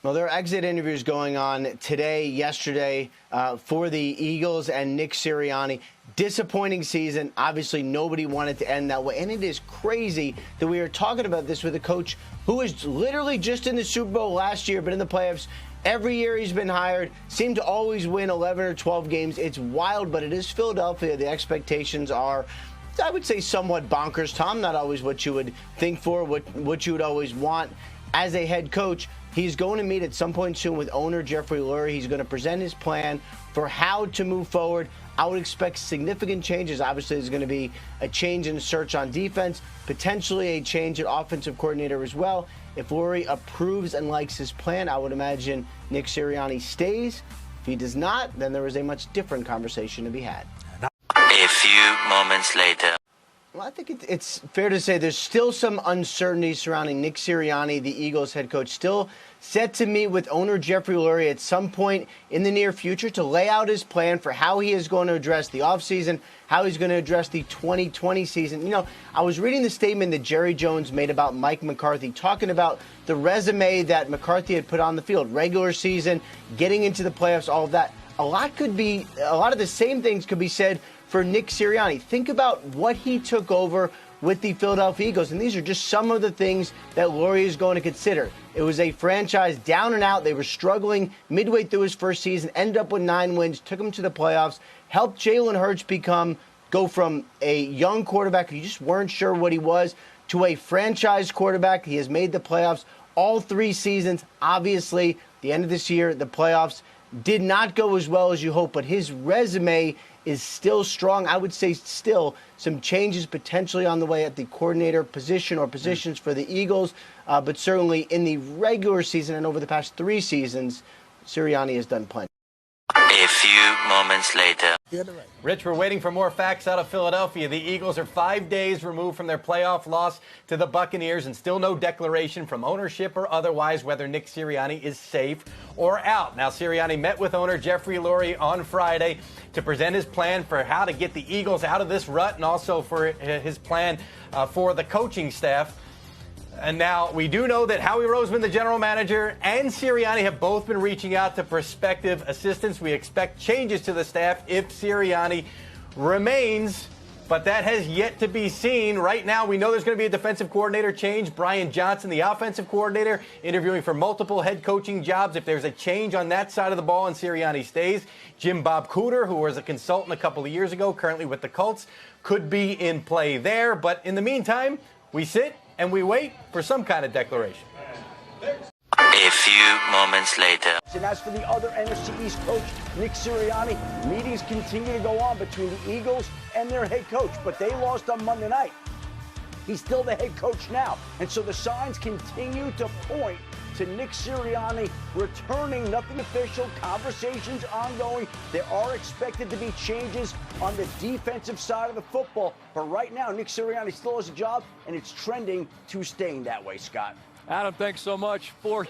Well, there are exit interviews going on today, yesterday, for the Eagles and Nick Sirianni. Disappointing season. Obviously, nobody wanted to end that way. And it is crazy that we are talking about this with a coach who was literally just in the Super Bowl last year, but in the playoffs every year he's been hired, seemed to always win 11 or 12 games. It's wild, but it is Philadelphia. The expectations are, I would say, somewhat bonkers, Tom. Not always what you would think for, what you would always want as a head coach. He's going to meet at some point soon with owner Jeffrey Lurie. He's going to present his plan for how to move forward. I would expect significant changes. Obviously, there's going to be a change in search on defense, potentially a change at offensive coordinator as well. If Lurie approves and likes his plan, I would imagine Nick Sirianni stays. If he does not, then there is a much different conversation to be had. A few moments later. Well, I think it's fair to say there's still some uncertainty surrounding Nick Sirianni, the Eagles head coach, still set to meet with owner Jeffrey Lurie at some point in the near future to lay out his plan for how he is going to address the offseason, how he's going to address the 2020 season. You know, I was reading the statement that Jerry Jones made about Mike McCarthy, talking about the resume that McCarthy had put on the field, regular season, getting into the playoffs, all of that. A lot of the same things could be said for Nick Sirianni. Think about what he took over with the Philadelphia Eagles, and these are just some of the things that Lurie is going to consider. It was a franchise down and out. They were struggling midway through his first season, ended up with 9 wins, took him to the playoffs, helped Jalen Hurts go from a young quarterback who you just weren't sure what he was to a franchise quarterback. He has made the playoffs all 3 seasons. Obviously, the end of this year, the playoffs did not go as well as you hope, but his resume is still strong. I would say still some changes potentially on the way at the coordinator position or positions for the Eagles, but certainly in the regular season and over the past 3 seasons, Sirianni has done plenty. A few moments later. Rich, we're waiting for more facts out of Philadelphia. The Eagles are 5 days removed from their playoff loss to the Buccaneers, and still no declaration from ownership or otherwise whether Nick Sirianni is safe or out. Now, Sirianni met with owner Jeffrey Lurie on Friday to present his plan for how to get the Eagles out of this rut and also for his plan for the coaching staff. And now we do know that Howie Roseman, the general manager, and Sirianni have both been reaching out to prospective assistants. We expect changes to the staff if Sirianni remains, but that has yet to be seen. Right now, we know there's going to be a defensive coordinator change. Brian Johnson, the offensive coordinator, interviewing for multiple head coaching jobs. If there's a change on that side of the ball and Sirianni stays, Jim Bob Cooter, who was a consultant a couple of years ago, currently with the Colts, could be in play there. But in the meantime, we sit and we wait for some kind of declaration. A few moments later. And as for the other NFC East coach, Nick Sirianni, meetings continue to go on between the Eagles and their head coach, but they lost on Monday night. He's still the head coach now, and so the signs continue to point to Nick Sirianni returning. Nothing official, conversations ongoing. There are expected to be changes on the defensive side of the football, but right now Nick Sirianni still has a job, and it's trending to staying that way, Scott. Adam, thanks so much for